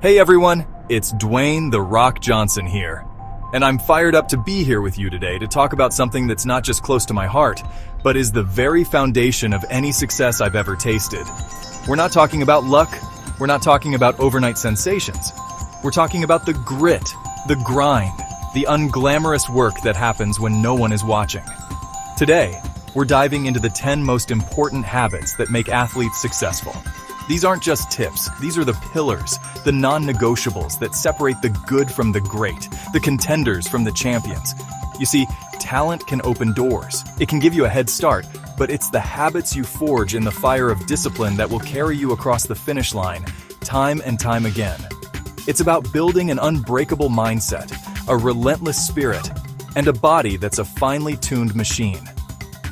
Hey everyone, it's Dwayne "The Rock" Johnson here. And I'm fired up to be here with you today to talk about something that's not just close to my heart, but is the very foundation of any success I've ever tasted. We're not talking about luck, we're not talking about overnight sensations. We're talking about the grit, the grind, the unglamorous work that happens when no one is watching. Today, we're diving into the 10 most important habits that make athletes successful. These aren't just tips, these are the pillars, the non-negotiables that separate the good from the great, the contenders from the champions. You see, talent can open doors, it can give you a head start, but it's the habits you forge in the fire of discipline that will carry you across the finish line, time and time again. It's about building an unbreakable mindset, a relentless spirit, and a body that's a finely tuned machine.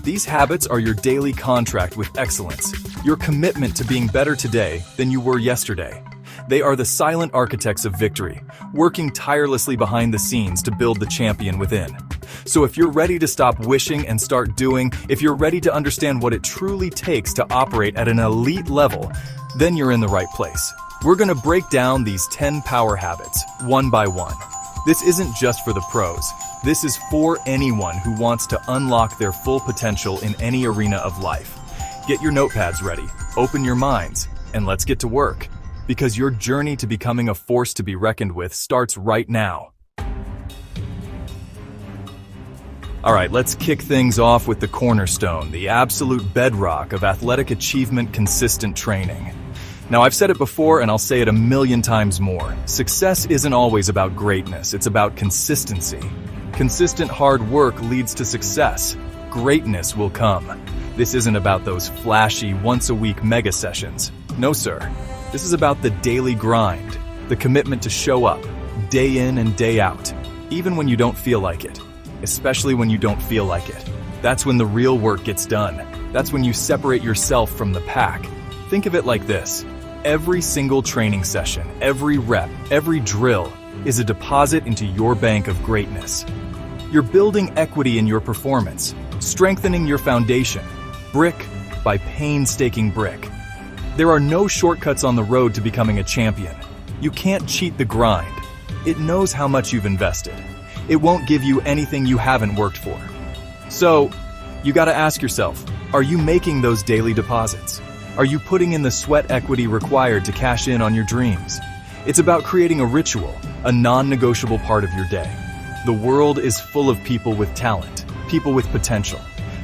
These habits are your daily contract with excellence, your commitment to being better today than you were yesterday. They are the silent architects of victory, working tirelessly behind the scenes to build the champion within. So if you're ready to stop wishing and start doing, if you're ready to understand what it truly takes to operate at an elite level, then you're in the right place. We're going to break down these 10 power habits, one by one. This isn't just for the pros. This is for anyone who wants to unlock their full potential in any arena of life. Get your notepads ready, open your minds, and let's get to work. Because your journey to becoming a force to be reckoned with starts right now. Alright, let's kick things off with the cornerstone, the absolute bedrock of athletic achievement: consistent training. Now, I've said it before and I'll say it a million times more. Success isn't always about greatness, it's about consistency. Consistent hard work leads to success. Greatness will come. This isn't about those flashy once-a-week mega sessions. No, sir. This is about the daily grind, the commitment to show up, day in and day out, even when you don't feel like it. Especially when you don't feel like it. That's when the real work gets done. That's when you separate yourself from the pack. Think of it like this. Every single training session, every rep, every drill is a deposit into your bank of greatness. You're building equity in your performance, strengthening your foundation, brick by painstaking brick. There are no shortcuts on the road to becoming a champion. You can't cheat the grind. It knows how much you've invested. It won't give you anything you haven't worked for. So, you gotta ask yourself, are you making those daily deposits? Are you putting in the sweat equity required to cash in on your dreams? It's about creating a ritual, a non-negotiable part of your day. The world is full of people with talent, people with potential.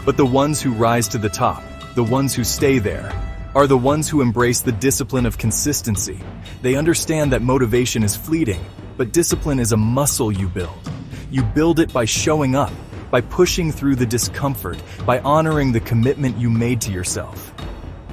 But the ones who rise to the top, the ones who stay there, are the ones who embrace the discipline of consistency. They understand that motivation is fleeting, but discipline is a muscle you build. You build it by showing up, by pushing through the discomfort, by honoring the commitment you made to yourself.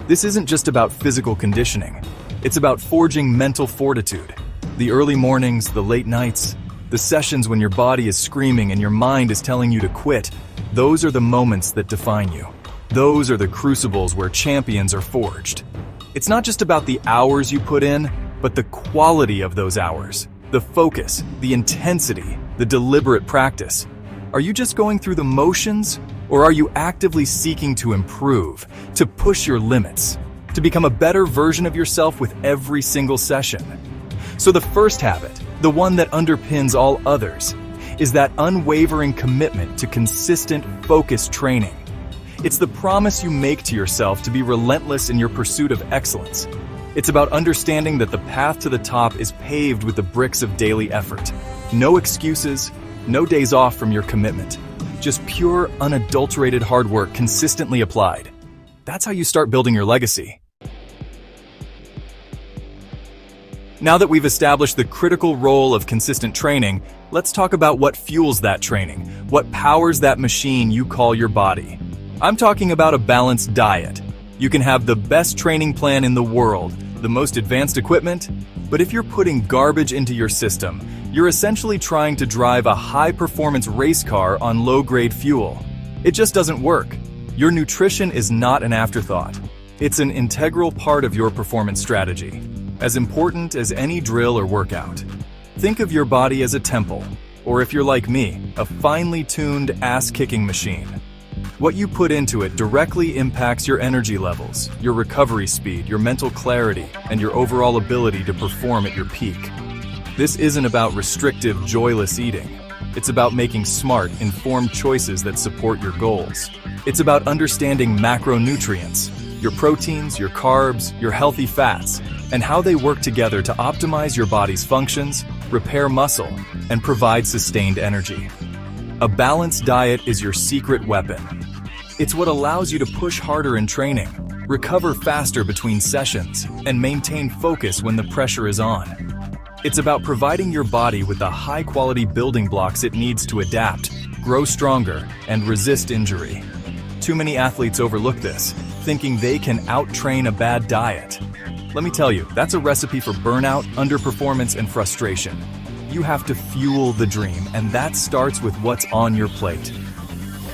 This isn't just about physical conditioning. It's about forging mental fortitude. The early mornings, the late nights, the sessions when your body is screaming and your mind is telling you to quit, those are the moments that define you. Those are the crucibles where champions are forged. It's not just about the hours you put in, but the quality of those hours. The focus, the intensity, the deliberate practice. Are you just going through the motions? Or are you actively seeking to improve, to push your limits, to become a better version of yourself with every single session? So the first habit, the one that underpins all others, is that unwavering commitment to consistent, focused training. It's the promise you make to yourself to be relentless in your pursuit of excellence. It's about understanding that the path to the top is paved with the bricks of daily effort. No excuses, no days off from your commitment. Just pure, unadulterated hard work consistently applied. That's how you start building your legacy. Now that we've established the critical role of consistent training, let's talk about what fuels that training, what powers that machine you call your body. I'm talking about a balanced diet. You can have the best training plan in the world, the most advanced equipment, but if you're putting garbage into your system, you're essentially trying to drive a high-performance race car on low-grade fuel. It just doesn't work. Your nutrition is not an afterthought. It's an integral part of your performance strategy, as important as any drill or workout. Think of your body as a temple, or if you're like me, a finely tuned ass-kicking machine. What you put into it directly impacts your energy levels, your recovery speed, your mental clarity, and your overall ability to perform at your peak. This isn't about restrictive, joyless eating. It's about making smart, informed choices that support your goals. It's about understanding macronutrients, your proteins, your carbs, your healthy fats, and how they work together to optimize your body's functions, repair muscle, and provide sustained energy. A balanced diet is your secret weapon. It's what allows you to push harder in training, recover faster between sessions, and maintain focus when the pressure is on. It's about providing your body with the high-quality building blocks it needs to adapt, grow stronger, and resist injury. Too many athletes overlook this, thinking they can out-train a bad diet. Let me tell you, that's a recipe for burnout, underperformance, and frustration. You have to fuel the dream, and that starts with what's on your plate.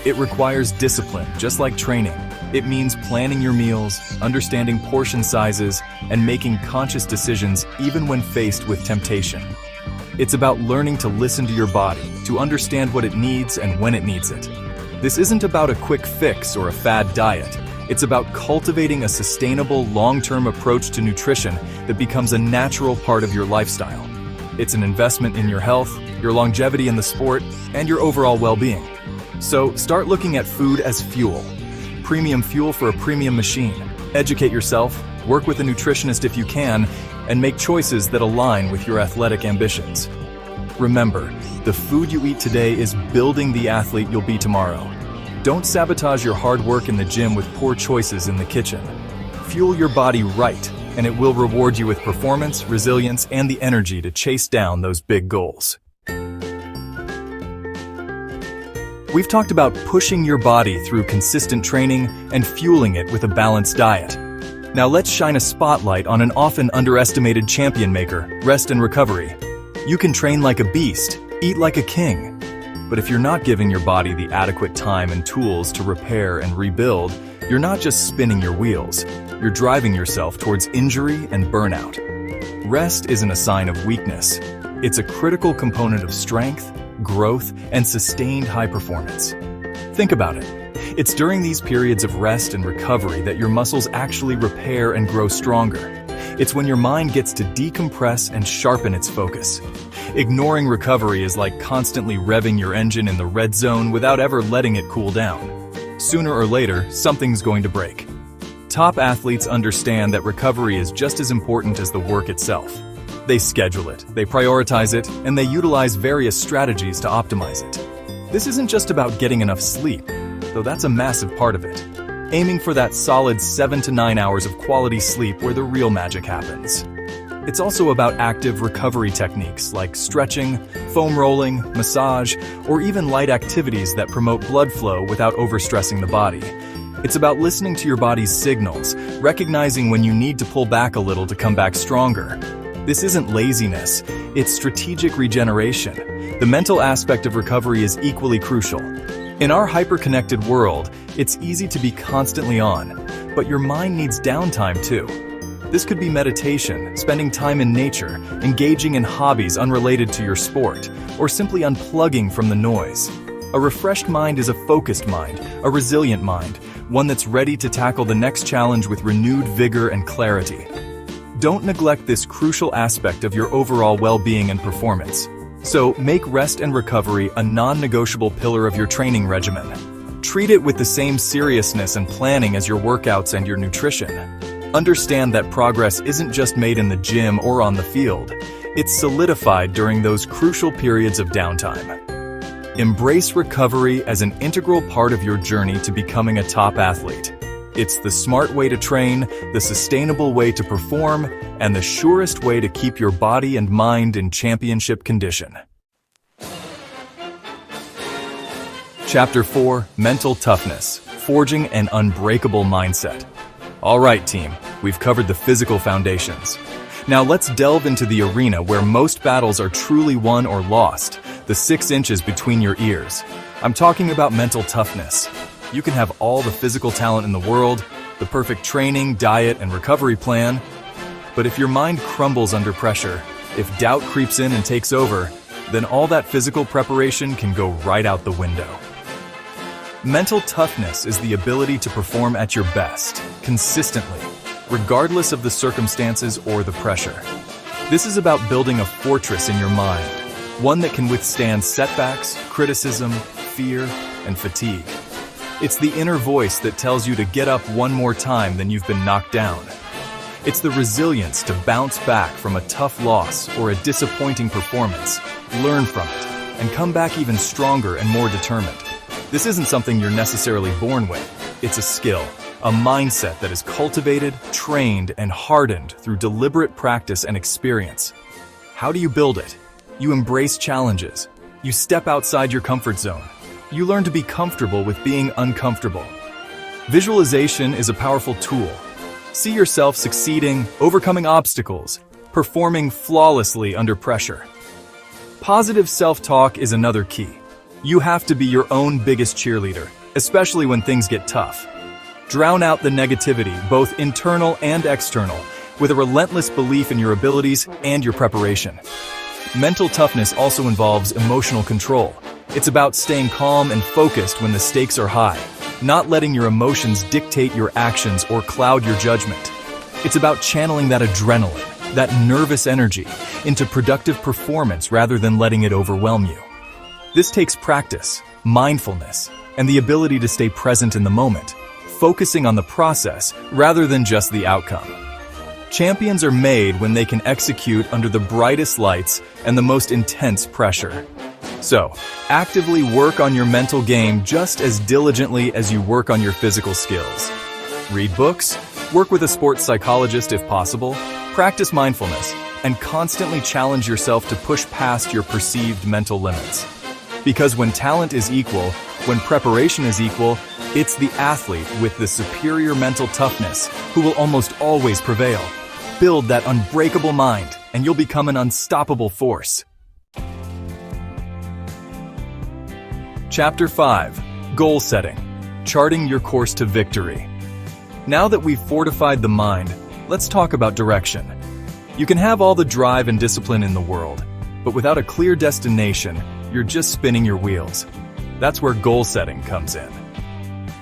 It requires discipline, just like training. It means planning your meals, understanding portion sizes, and making conscious decisions even when faced with temptation. It's about learning to listen to your body, to understand what it needs and when it needs it. This isn't about a quick fix or a fad diet. It's about cultivating a sustainable, long-term approach to nutrition that becomes a natural part of your lifestyle. It's an investment in your health, your longevity in the sport, and your overall well-being. So start looking at food as fuel. Premium fuel for a premium machine. Educate yourself, work with a nutritionist if you can, and make choices that align with your athletic ambitions. Remember, the food you eat today is building the athlete you'll be tomorrow. Don't sabotage your hard work in the gym with poor choices in the kitchen. Fuel your body right, and it will reward you with performance, resilience, and the energy to chase down those big goals. We've talked about pushing your body through consistent training and fueling it with a balanced diet. Now let's shine a spotlight on an often underestimated champion maker, rest and recovery. You can train like a beast, eat like a king. But if you're not giving your body the adequate time and tools to repair and rebuild, you're not just spinning your wheels, you're driving yourself towards injury and burnout. Rest isn't a sign of weakness. It's a critical component of strength, growth, and sustained high performance. Think about it. It's during these periods of rest and recovery that your muscles actually repair and grow stronger. It's when your mind gets to decompress and sharpen its focus. Ignoring recovery is like constantly revving your engine in the red zone without ever letting it cool down. Sooner or later, something's going to break. Top athletes understand that recovery is just as important as the work itself. They schedule it, they prioritize it, and they utilize various strategies to optimize it. This isn't just about getting enough sleep, though that's a massive part of it. Aiming for that solid 7 to 9 hours of quality sleep where the real magic happens. It's also about active recovery techniques like stretching, foam rolling, massage, or even light activities that promote blood flow without overstressing the body. It's about listening to your body's signals, recognizing when you need to pull back a little to come back stronger. This isn't laziness, it's strategic regeneration. The mental aspect of recovery is equally crucial. In our hyper-connected world, it's easy to be constantly on, but your mind needs downtime too. This could be meditation, spending time in nature, engaging in hobbies unrelated to your sport, or simply unplugging from the noise. A refreshed mind is a focused mind, a resilient mind, one that's ready to tackle the next challenge with renewed vigor and clarity. Don't neglect this crucial aspect of your overall well-being and performance. So make rest and recovery a non-negotiable pillar of your training regimen. Treat it with the same seriousness and planning as your workouts and your nutrition. Understand that progress isn't just made in the gym or on the field. It's solidified during those crucial periods of downtime. Embrace recovery as an integral part of your journey to becoming a top athlete. It's the smart way to train, the sustainable way to perform, and the surest way to keep your body and mind in championship condition. Chapter 4, Mental Toughness, Forging an Unbreakable Mindset. All right, team, we've covered the physical foundations. Now let's delve into the arena where most battles are truly won or lost, the 6 inches between your ears. I'm talking about mental toughness. You can have all the physical talent in the world, the perfect training, diet, and recovery plan, but if your mind crumbles under pressure, if doubt creeps in and takes over, then all that physical preparation can go right out the window. Mental toughness is the ability to perform at your best, consistently, regardless of the circumstances or the pressure. This is about building a fortress in your mind, one that can withstand setbacks, criticism, fear, and fatigue. It's the inner voice that tells you to get up one more time than you've been knocked down. It's the resilience to bounce back from a tough loss or a disappointing performance, learn from it, and come back even stronger and more determined. This isn't something you're necessarily born with. It's a skill, a mindset that is cultivated, trained, and hardened through deliberate practice and experience. How do you build it? You embrace challenges. You step outside your comfort zone. You learn to be comfortable with being uncomfortable. Visualization is a powerful tool. See yourself succeeding, overcoming obstacles, performing flawlessly under pressure. Positive self-talk is another key. You have to be your own biggest cheerleader, especially when things get tough. Drown out the negativity, both internal and external, with a relentless belief in your abilities and your preparation. Mental toughness also involves emotional control. It's about staying calm and focused when the stakes are high, not letting your emotions dictate your actions or cloud your judgment. It's about channeling that adrenaline, that nervous energy, into productive performance rather than letting it overwhelm you. This takes practice, mindfulness, and the ability to stay present in the moment, focusing on the process rather than just the outcome. Champions are made when they can execute under the brightest lights and the most intense pressure. So, actively work on your mental game just as diligently as you work on your physical skills. Read books, work with a sports psychologist if possible, practice mindfulness, and constantly challenge yourself to push past your perceived mental limits. Because when talent is equal, when preparation is equal, it's the athlete with the superior mental toughness who will almost always prevail. Build that unbreakable mind, and you'll become an unstoppable force. Chapter 5. Goal Setting. Charting your course to victory. Now that we've fortified the mind, let's talk about direction. You can have all the drive and discipline in the world, but without a clear destination, you're just spinning your wheels. That's where goal setting comes in.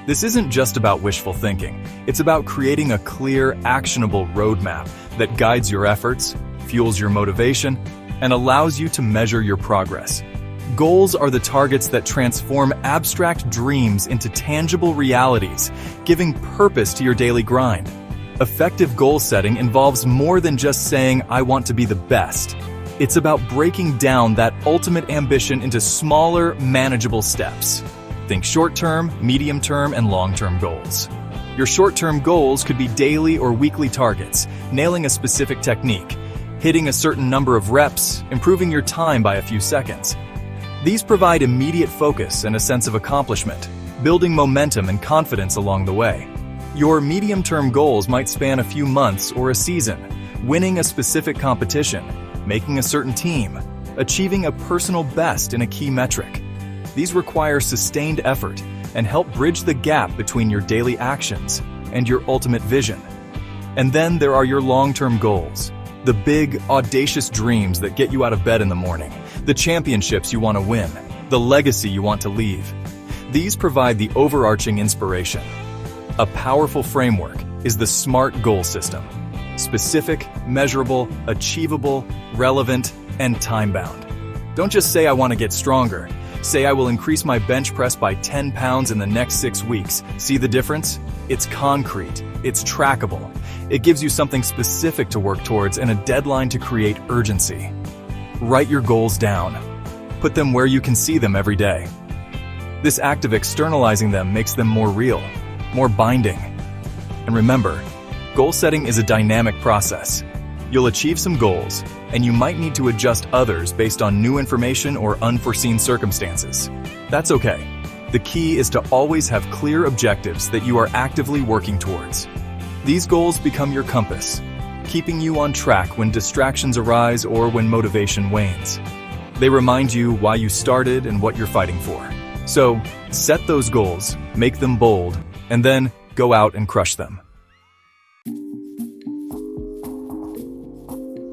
This isn't just about wishful thinking. It's about creating a clear, actionable roadmap that guides your efforts, fuels your motivation, and allows you to measure your progress. Goals are the targets that transform abstract dreams into tangible realities, giving purpose to your daily grind. Effective goal setting involves more than just saying, "I want to be the best." It's about breaking down that ultimate ambition into smaller, manageable steps. Think short-term, medium-term, and long-term goals. Your short-term goals could be daily or weekly targets, nailing a specific technique, hitting a certain number of reps, improving your time by a few seconds. These provide immediate focus and a sense of accomplishment, building momentum and confidence along the way. Your medium-term goals might span a few months or a season, winning a specific competition, making a certain team, achieving a personal best in a key metric. These require sustained effort and help bridge the gap between your daily actions and your ultimate vision. And then there are your long-term goals, the big, audacious dreams that get you out of bed in the morning, the championships you want to win, the legacy you want to leave. These provide the overarching inspiration. A powerful framework is the SMART goal system. Specific, measurable, achievable, relevant, and time-bound. Don't just say I want to get stronger. Say I will increase my bench press by 10 pounds in the next 6 weeks. See the difference? It's concrete. It's trackable. It gives you something specific to work towards and a deadline to create urgency. Write your goals down. Put them where you can see them every day. This act of externalizing them makes them more real, more binding. And remember, goal setting is a dynamic process. You'll achieve some goals, and you might need to adjust others based on new information or unforeseen circumstances. That's okay. The key is to always have clear objectives that you are actively working towards. These goals become your compass, keeping you on track when distractions arise or when motivation wanes. They remind you why you started and what you're fighting for. So, set those goals, make them bold, and then go out and crush them.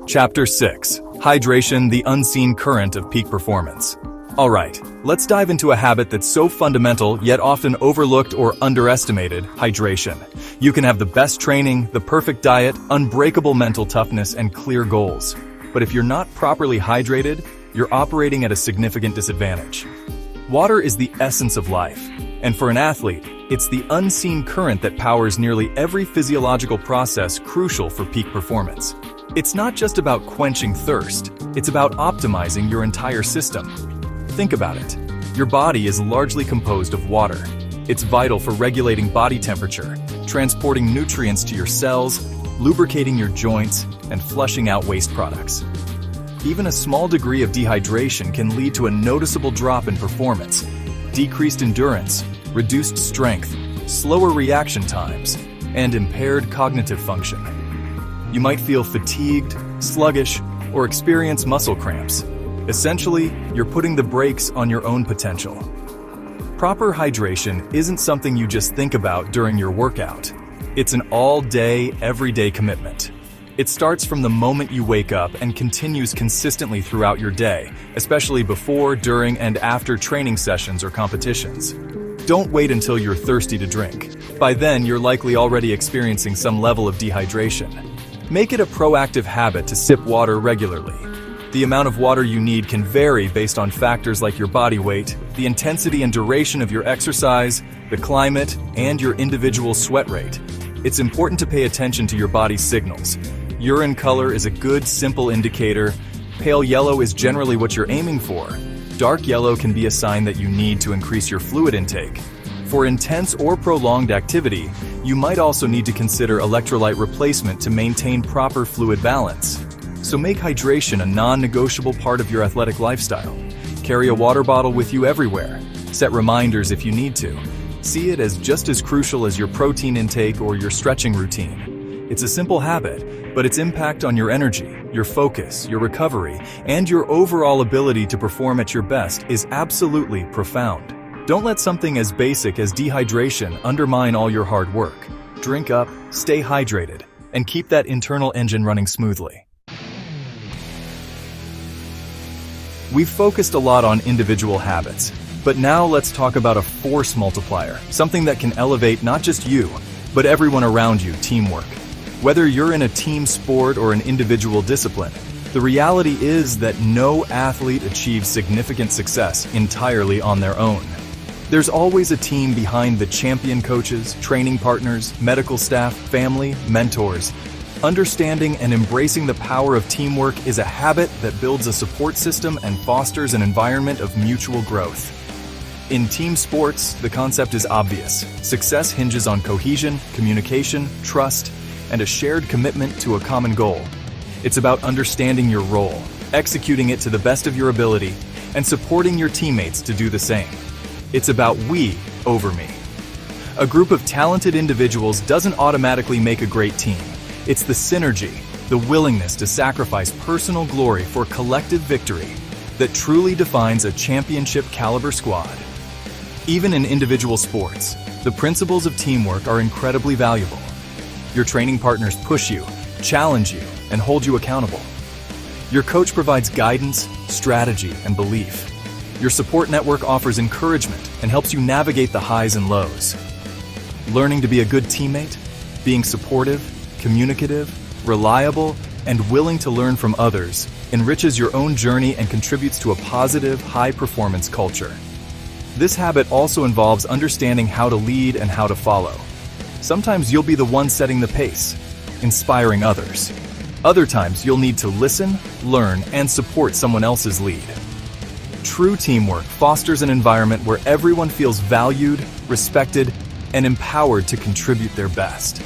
Chapter 6. Hydration, the unseen current of peak performance. All right, Let's dive into a habit that's so fundamental yet often overlooked or underestimated: hydration. You can have the best training, the perfect diet, unbreakable mental toughness, and clear goals. But if you're not properly hydrated, you're operating at a significant disadvantage. Water is the essence of life, and for an athlete, it's the unseen current that powers nearly every physiological process crucial for peak performance. It's not just about quenching thirst, it's about optimizing your entire system. Think about it. Your body is largely composed of water. It's vital for regulating body temperature, transporting nutrients to your cells, lubricating your joints, and flushing out waste products. Even a small degree of dehydration can lead to a noticeable drop in performance, decreased endurance, reduced strength, slower reaction times, and impaired cognitive function. You might feel fatigued, sluggish, or experience muscle cramps. Essentially, you're putting the brakes on your own potential. Proper hydration isn't something you just think about during your workout. It's an all-day, everyday commitment. It starts from the moment you wake up and continues consistently throughout your day, especially before, during, and after training sessions or competitions. Don't wait until you're thirsty to drink. By then, you're likely already experiencing some level of dehydration. Make it a proactive habit to sip water regularly. The amount of water you need can vary based on factors like your body weight, the intensity and duration of your exercise, the climate, and your individual sweat rate. It's important to pay attention to your body's signals. Urine color is a good, simple indicator. Pale yellow is generally what you're aiming for. Dark yellow can be a sign that you need to increase your fluid intake. For intense or prolonged activity, you might also need to consider electrolyte replacement to maintain proper fluid balance. So make hydration a non-negotiable part of your athletic lifestyle. Carry a water bottle with you everywhere. Set reminders if you need to. See it as just as crucial as your protein intake or your stretching routine. It's a simple habit, but its impact on your energy, your focus, your recovery, and your overall ability to perform at your best is absolutely profound. Don't let something as basic as dehydration undermine all your hard work. Drink up, stay hydrated, and keep that internal engine running smoothly. We've focused a lot on individual habits, but now let's talk about a force multiplier, something that can elevate not just you, but everyone around you: teamwork. Whether you're in a team sport or an individual discipline, the reality is that no athlete achieves significant success entirely on their own. There's always a team behind the champion: coaches, training partners, medical staff, family, mentors. Understanding and embracing the power of teamwork is a habit that builds a support system and fosters an environment of mutual growth. In team sports, the concept is obvious. Success hinges on cohesion, communication, trust, and a shared commitment to a common goal. It's about understanding your role, executing it to the best of your ability, and supporting your teammates to do the same. It's about we over me. A group of talented individuals doesn't automatically make a great team. It's the synergy, the willingness to sacrifice personal glory for collective victory that truly defines a championship-caliber squad. Even in individual sports, the principles of teamwork are incredibly valuable. Your training partners push you, challenge you, and hold you accountable. Your coach provides guidance, strategy, and belief. Your support network offers encouragement and helps you navigate the highs and lows. Learning to be a good teammate, being supportive, communicative, reliable, and willing to learn from others enriches your own journey and contributes to a positive, high-performance culture. This habit also involves understanding how to lead and how to follow. Sometimes you'll be the one setting the pace, inspiring others. Other times you'll need to listen, learn, and support someone else's lead. True teamwork fosters an environment where everyone feels valued, respected, and empowered to contribute their best.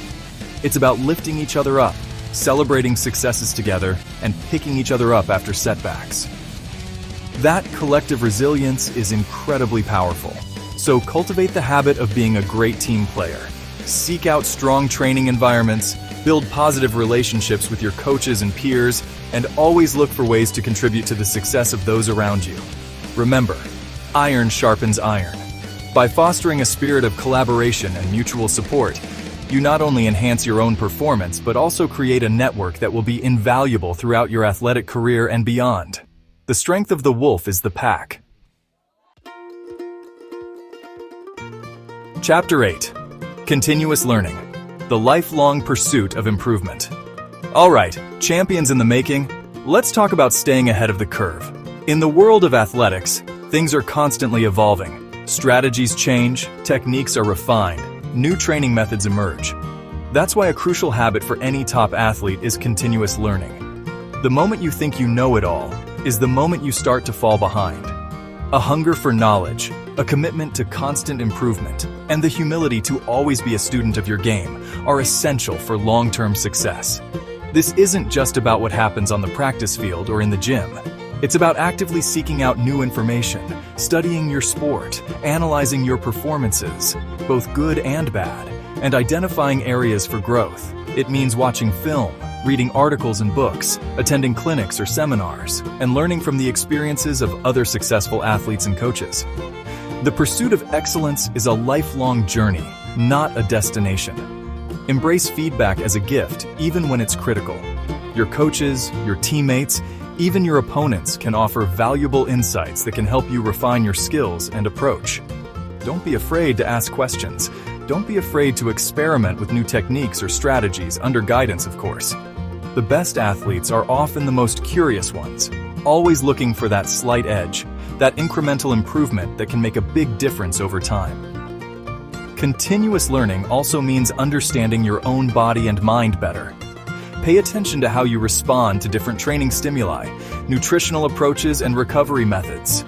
It's about lifting each other up, celebrating successes together, and picking each other up after setbacks. That collective resilience is incredibly powerful. So cultivate the habit of being a great team player. Seek out strong training environments, build positive relationships with your coaches and peers, and always look for ways to contribute to the success of those around you. Remember, iron sharpens iron. By fostering a spirit of collaboration and mutual support, you not only enhance your own performance, but also create a network that will be invaluable throughout your athletic career and beyond. The strength of the wolf is the pack. Chapter 8. Continuous Learning. The Lifelong Pursuit of Improvement. All right, champions in the making, let's talk about staying ahead of the curve. In the world of athletics, things are constantly evolving. Strategies change, techniques are refined, new training methods emerge. That's why a crucial habit for any top athlete is continuous learning. The moment you think you know it all is the moment you start to fall behind. A hunger for knowledge, a commitment to constant improvement, and the humility to always be a student of your game are essential for long-term success. This isn't just about what happens on the practice field or in the gym. It's about actively seeking out new information, studying your sport, analyzing your performances, both good and bad, and identifying areas for growth. It means watching film, reading articles and books, attending clinics or seminars, and learning from the experiences of other successful athletes and coaches. The pursuit of excellence is a lifelong journey, not a destination. Embrace feedback as a gift, even when it's critical. Your coaches, your teammates, even your opponents can offer valuable insights that can help you refine your skills and approach. Don't be afraid to ask questions. Don't be afraid to experiment with new techniques or strategies under guidance, of course. The best athletes are often the most curious ones, always looking for that slight edge, that incremental improvement that can make a big difference over time. Continuous learning also means understanding your own body and mind better. Pay attention to how you respond to different training stimuli, nutritional approaches, and recovery methods.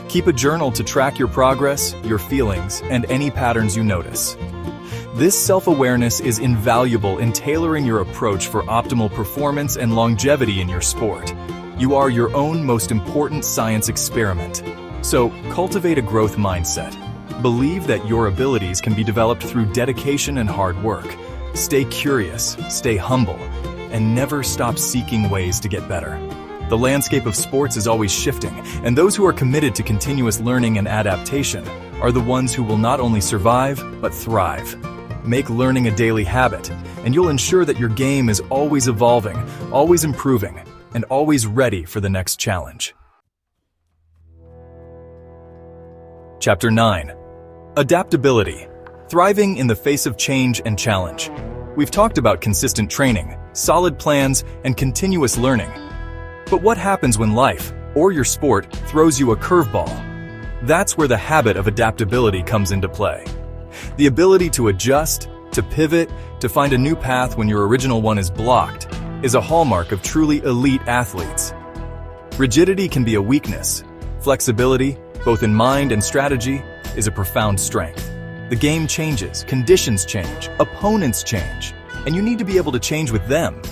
Keep a journal to track your progress, your feelings, and any patterns you notice. This self-awareness is invaluable in tailoring your approach for optimal performance and longevity in your sport. You are your own most important science experiment. So, cultivate a growth mindset. Believe that your abilities can be developed through dedication and hard work. Stay curious, stay humble, and never stop seeking ways to get better. The landscape of sports is always shifting, and those who are committed to continuous learning and adaptation are the ones who will not only survive, but thrive. Make learning a daily habit, and you'll ensure that your game is always evolving, always improving, and always ready for the next challenge. Chapter 9. Adaptability. Thriving in the face of change and challenge. We've talked about consistent training, solid plans, and continuous learning. But what happens when life, or your sport, throws you a curveball? That's where the habit of adaptability comes into play. The ability to adjust, to pivot, to find a new path when your original one is blocked, is a hallmark of truly elite athletes. Rigidity can be a weakness. Flexibility, both in mind and strategy, is a profound strength. The game changes, conditions change, opponents change, and you need to be able to change with them.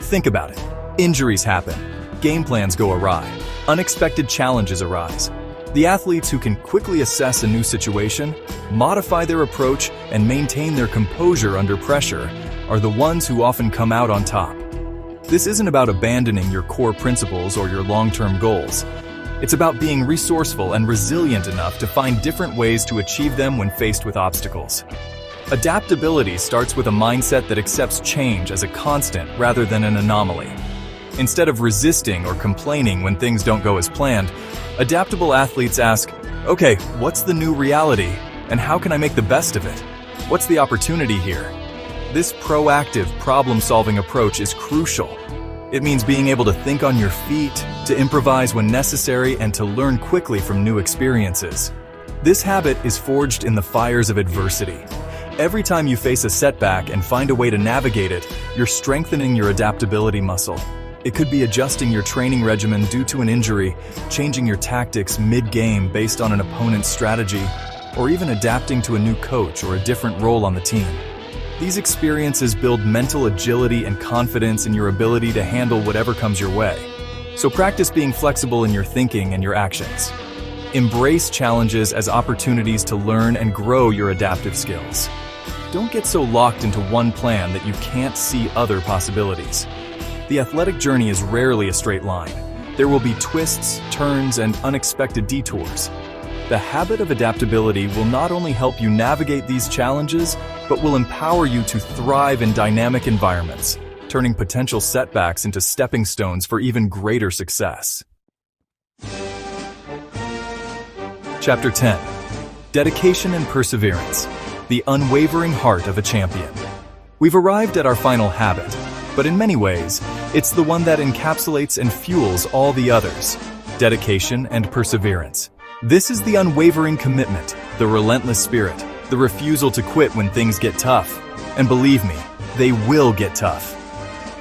Think about it. Injuries happen, game plans go awry, unexpected challenges arise. The athletes who can quickly assess a new situation, modify their approach, and maintain their composure under pressure are the ones who often come out on top. This isn't about abandoning your core principles or your long-term goals. It's about being resourceful and resilient enough to find different ways to achieve them when faced with obstacles. Adaptability starts with a mindset that accepts change as a constant rather than an anomaly. Instead of resisting or complaining when things don't go as planned, adaptable athletes ask, okay, what's the new reality, and how can I make the best of it? What's the opportunity here? This proactive, problem-solving approach is crucial. It means being able to think on your feet, to improvise when necessary, and to learn quickly from new experiences. This habit is forged in the fires of adversity. Every time you face a setback and find a way to navigate it, you're strengthening your adaptability muscle. It could be adjusting your training regimen due to an injury, changing your tactics mid-game based on an opponent's strategy, or even adapting to a new coach or a different role on the team. These experiences build mental agility and confidence in your ability to handle whatever comes your way. So practice being flexible in your thinking and your actions. Embrace challenges as opportunities to learn and grow your adaptive skills. Don't get so locked into one plan that you can't see other possibilities. The athletic journey is rarely a straight line. There will be twists, turns, and unexpected detours. The habit of adaptability will not only help you navigate these challenges, but will empower you to thrive in dynamic environments, turning potential setbacks into stepping stones for even greater success. Chapter 10. Dedication and Perseverance. the unwavering heart of a champion. We've arrived at our final habit, but in many ways, it's the one that encapsulates and fuels all the others: dedication and perseverance. This is the unwavering commitment, the relentless spirit, the refusal to quit when things get tough. And believe me, they will get tough.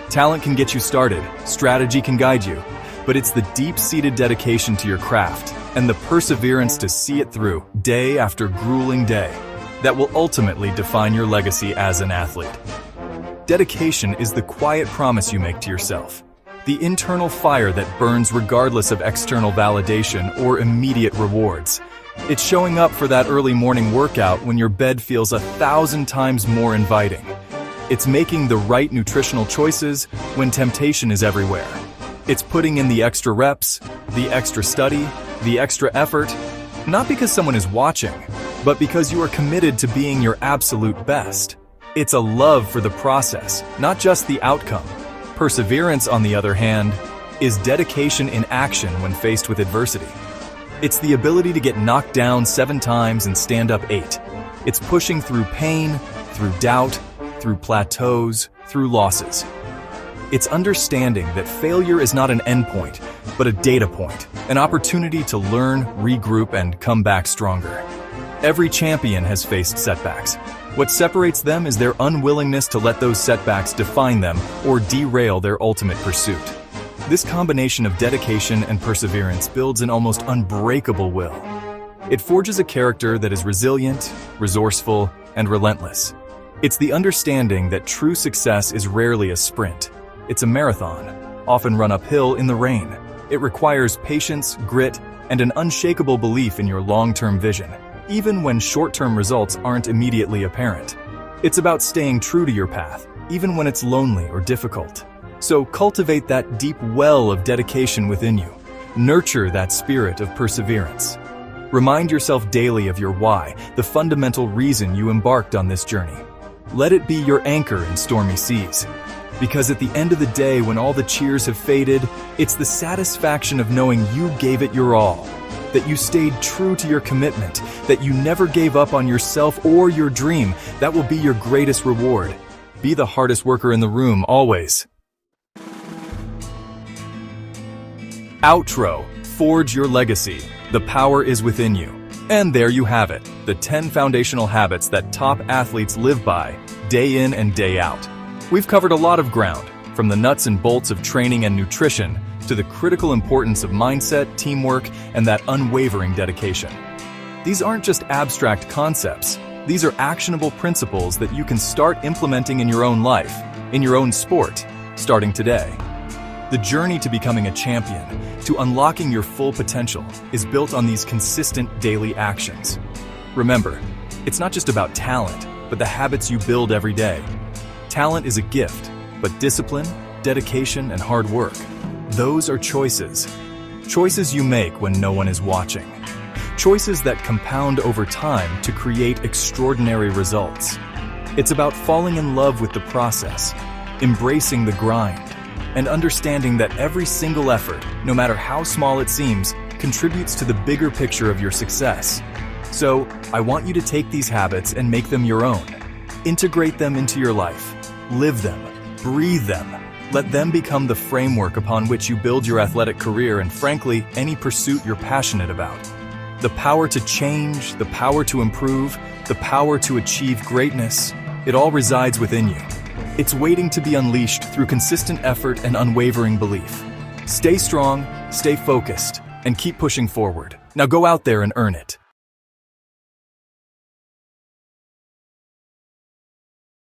Talent can get you started, strategy can guide you, but it's the deep-seated dedication to your craft and the perseverance to see it through day after grueling day that will ultimately define your legacy as an athlete. Dedication is the quiet promise you make to yourself, the internal fire that burns regardless of external validation or immediate rewards. It's showing up for that early morning workout when your bed feels 1,000 times more inviting. It's making the right nutritional choices when temptation is everywhere. It's putting in the extra reps, the extra study, the extra effort, not because someone is watching, but because you are committed to being your absolute best. It's a love for the process, not just the outcome. Perseverance, on the other hand, is dedication in action when faced with adversity. It's the ability to get knocked down 7 times and stand up 8. It's pushing through pain, through doubt, through plateaus, through losses. It's understanding that failure is not an endpoint, but a data point, an opportunity to learn, regroup, and come back stronger. Every champion has faced setbacks. What separates them is their unwillingness to let those setbacks define them or derail their ultimate pursuit. This combination of dedication and perseverance builds an almost unbreakable will. It forges a character that is resilient, resourceful, and relentless. It's the understanding that true success is rarely a sprint. It's a marathon, often run uphill in the rain. It requires patience, grit, and an unshakable belief in your long-term vision, even when short-term results aren't immediately apparent. It's about staying true to your path, even when it's lonely or difficult. So cultivate that deep well of dedication within you. Nurture that spirit of perseverance. Remind yourself daily of your why, the fundamental reason you embarked on this journey. Let it be your anchor in stormy seas. Because at the end of the day, when all the cheers have faded, it's the satisfaction of knowing you gave it your all, that you stayed true to your commitment, that you never gave up on yourself or your dream. That will be your greatest reward. Be the hardest worker in the room, always. Outro. Forge your legacy. The power is within you. And there you have it, the 10 foundational habits that top athletes live by, day in and day out. We've covered a lot of ground, from the nuts and bolts of training and nutrition to the critical importance of mindset, teamwork, and that unwavering dedication. These aren't just abstract concepts. These are actionable principles that you can start implementing in your own life, in your own sport, starting today. The journey to becoming a champion, to unlocking your full potential, is built on these consistent daily actions. Remember, it's not just about talent, but the habits you build every day. Talent is a gift, but discipline, dedication, and hard work, those are choices. Choices you make when no one is watching. Choices that compound over time to create extraordinary results. It's about falling in love with the process, embracing the grind, and understanding that every single effort, no matter how small it seems, contributes to the bigger picture of your success. So, I want you to take these habits and make them your own. Integrate them into your life. Live them. Breathe them. Let them become the framework upon which you build your athletic career and, frankly, any pursuit you're passionate about. The power to change, the power to improve, the power to achieve greatness, it all resides within you. It's waiting to be unleashed through consistent effort and unwavering belief. Stay strong, stay focused, and keep pushing forward. Now go out there and earn it.